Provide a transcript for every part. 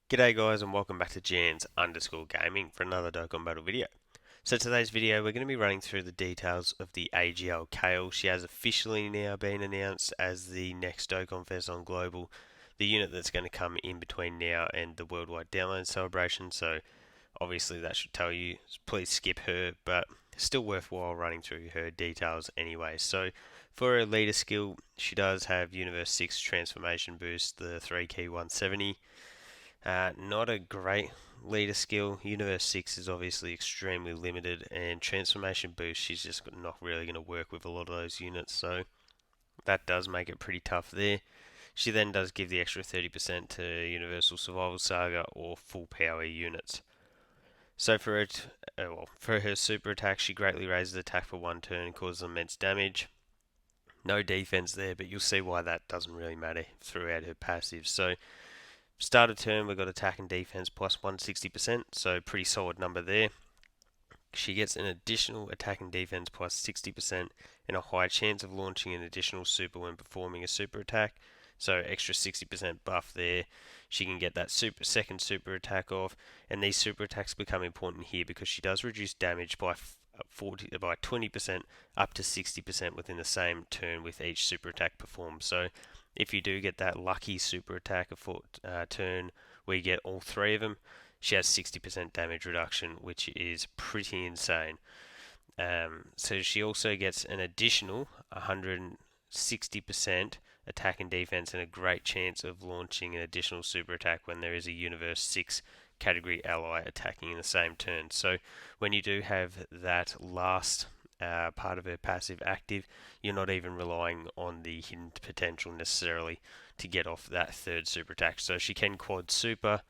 G'day guys and welcome back to Jans_Gaming for another Dokkan Battle video. So today's video we're going to be running through the details of the AGL Kale. She has officially now been announced as the next DOKKANFEST on Global, the unit that's going to come in between now and the worldwide download celebration. So obviously that should tell you, please skip her, but still worthwhile running through her details anyway. So for her leader skill, she does have Universe 6 transformation boost, the 3 key 170. Not a great leader skill. Universe 6 is obviously extremely limited, and Transformation Boost, she's just not really going to work with a lot of those units, so that does make it pretty tough there. She then does give the extra 30% to Universal Survival Saga or full power units. So for her super attack, she greatly raises attack for one turn and causes immense damage. No defense there, but you'll see why that doesn't really matter throughout her passive. So start of turn, we've got attack and defense plus 160%, so pretty solid number there. She gets an additional attack and defense plus 60% and a high chance of launching an additional super when performing a super attack, so extra 60% buff there. She can get that second super attack off, and these super attacks become important here because she does reduce damage by 20% up to 60% within the same turn with each super attack performed. So if you do get that lucky super attack a turn where you get all three of them, she has 60% damage reduction, which is pretty insane. So she also gets an additional 160% attack and defense and a great chance of launching an additional super attack when there is a Universe 6 category ally attacking in the same turn. So when you do have that last part of her passive active, you're not even relying on the hidden potential necessarily to get off that third super attack. So she can quad super,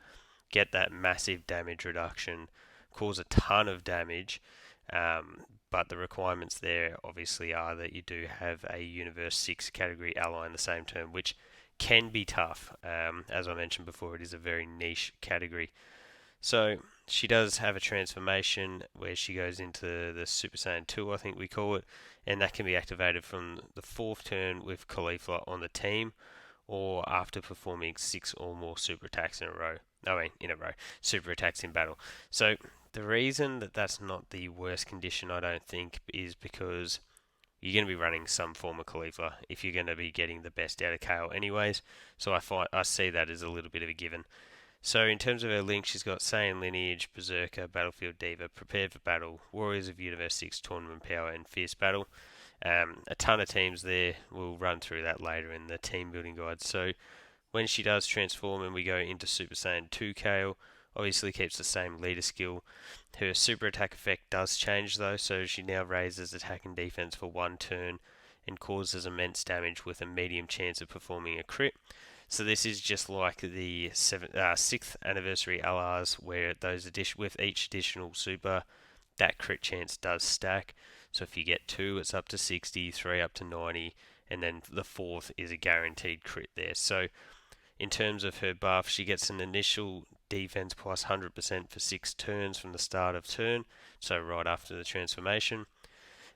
get that massive damage reduction, cause a ton of damage, but the requirements there obviously are that you do have a Universe 6 category ally in the same turn, which can be tough. As I mentioned before, it is a very niche category. So she does have a transformation where she goes into the Super Saiyan 2, I think we call it, and that can be activated from the fourth turn with Caulifla on the team, or after performing 6 or more super attacks in a row. Super attacks in battle. So the reason that that's not the worst condition, I don't think, is because you're going to be running some form of Caulifla if you're going to be getting the best out of Kale anyways. So I see that as a little bit of a given. So in terms of her link, she's got Saiyan Lineage, Berserker, Battlefield Diva, Prepared for Battle, Warriors of Universe 6, Tournament Power, and Fierce Battle. A ton of teams there. We'll run through that later in the team building guide. So when she does transform and we go into Super Saiyan 2 Kale, obviously keeps the same leader skill. Her super attack effect does change though, so she now raises attack and defense for one turn and causes immense damage with a medium chance of performing a crit. So this is just like the 6th anniversary LRs, where with each additional super, that crit chance does stack. So if you get 2, it's up to 60, 3 up to 90, and then the 4th is a guaranteed crit there. So in terms of her buff, she gets an initial defense plus 100% for 6 turns from the start of turn, so right after the transformation.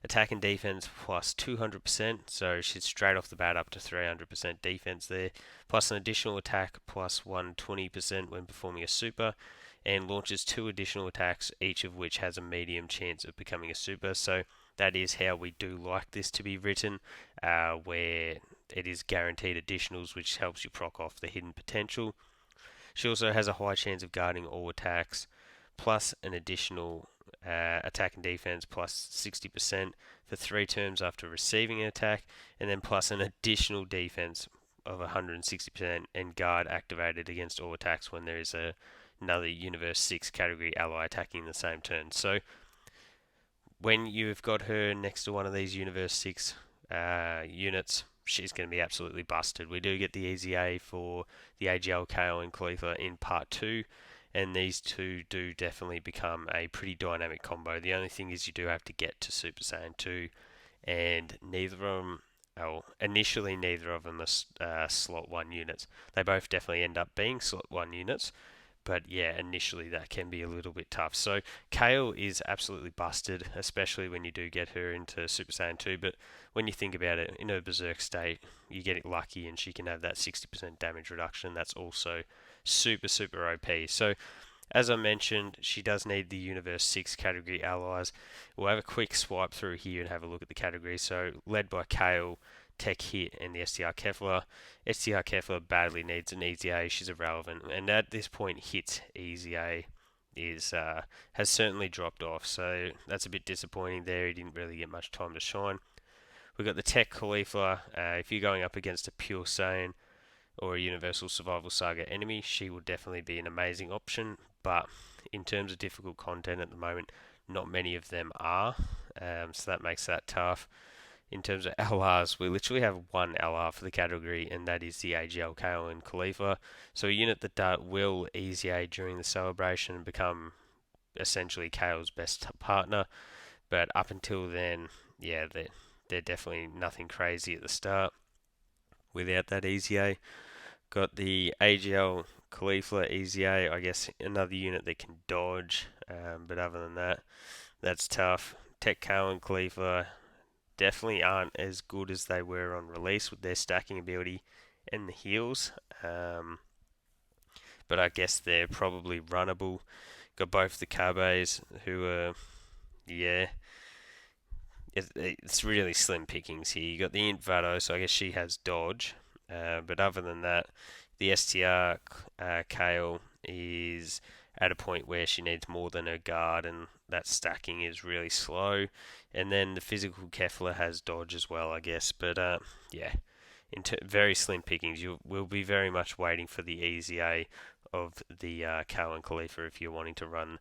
Attack and defense plus 200%, so she's straight off the bat up to 300% defense there, plus an additional attack plus 120% when performing a super, and launches 2 additional attacks, each of which has a medium chance of becoming a super. So that is how we do like this to be written, where it is guaranteed additionals, which helps you proc off the hidden potential. She also has a high chance of guarding all attacks, plus an additional attack and defense plus 60% for 3 turns after receiving an attack, and then plus an additional defense of 160% and guard activated against all attacks when there is another Universe 6 category ally attacking in the same turn. So when you've got her next to one of these Universe 6 units, she's going to be absolutely busted. We do get the EZA for the AGL Kale and Caulifla in part 2, and these two do definitely become a pretty dynamic combo. The only thing is you do have to get to Super Saiyan 2, and initially neither of them are slot 1 units. They both definitely end up being slot 1 units, but yeah, initially that can be a little bit tough. So Kale is absolutely busted, especially when you do get her into Super Saiyan 2, but when you think about it, in her Berserk state, you get it lucky and she can have that 60% damage reduction. That's also super OP. So as I mentioned, she does need the Universe 6 category allies. We'll have a quick swipe through here and have a look at the categories. So led by Kale, Tech Hit, and the STR Kefla. STR Kefla badly needs an Easy A. She's irrelevant, and at this point, Hit's Easy A is has certainly dropped off. So that's a bit disappointing there. He didn't really get much time to shine. We've got the Tech Khalifa. If you're going up against a Pure Saiyan or a Universal Survival Saga enemy, she will definitely be an amazing option. But in terms of difficult content at the moment, not many of them are. So that makes that tough. In terms of LRs, we literally have one LR for the category, and that is the AGL Kale and Khalifa. So a unit that will easy A during the celebration and become essentially Kale's best partner. But up until then, yeah, they're definitely nothing crazy at the start without that easy A. Got the AGL Khalifa Easy A, I guess another unit that can dodge, but other than that, that's tough. Tech Kale and Khalifa definitely aren't as good as they were on release with their stacking ability and the heals, but I guess they're probably runnable. Got both the Cabes, who are, yeah, it's really slim pickings here. You got the Int Vado, so I guess she has dodge, but other than that, the STR Kale is at a point where she needs more than her guard, and that stacking is really slow. And then the physical Kefla has dodge as well, I guess. But yeah, very slim pickings. You will be very much waiting for the easy A of the Kale and Khalifa if you're wanting to run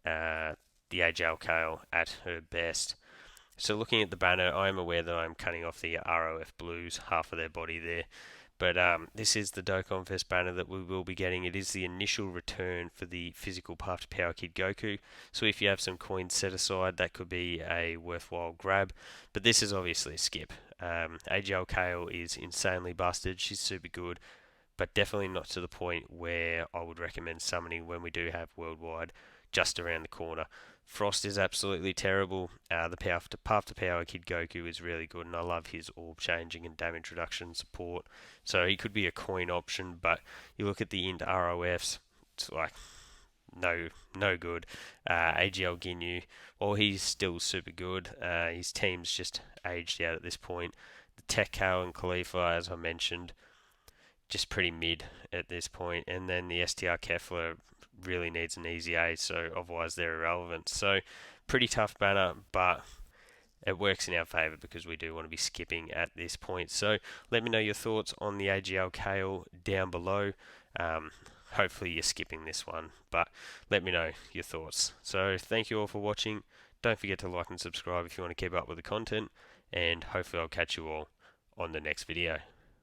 the AGL Kale at her best. So looking at the banner, I am aware that I'm cutting off the ROF Blues, half of their body there. But this is the DOKKANFEST banner that we will be getting. It is the initial return for the physical Path to Power Kid Goku. So if you have some coins set aside, that could be a worthwhile grab. But this is obviously a skip. AGL Kale is insanely busted. She's super good, but definitely not to the point where I would recommend summoning when we do have Worldwide just around the corner. Frost is absolutely terrible. The Path to Power Kid Goku is really good, and I love his orb changing and damage reduction support. So he could be a coin option, but you look at the Int ROFs, it's like no good. AGL Ginyu, well, he's still super good. His team's just aged out at this point. The Tech Kale and Khalifa, as I mentioned, just pretty mid at this point. And then the STR Kefla really needs an easy A, so otherwise they're irrelevant. So pretty tough banner, but it works in our favour because we do want to be skipping at this point. So let me know your thoughts on the AGL Kale down below. Hopefully you're skipping this one, but let me know your thoughts. So thank you all for watching. Don't forget to like and subscribe if you want to keep up with the content, and hopefully I'll catch you all on the next video.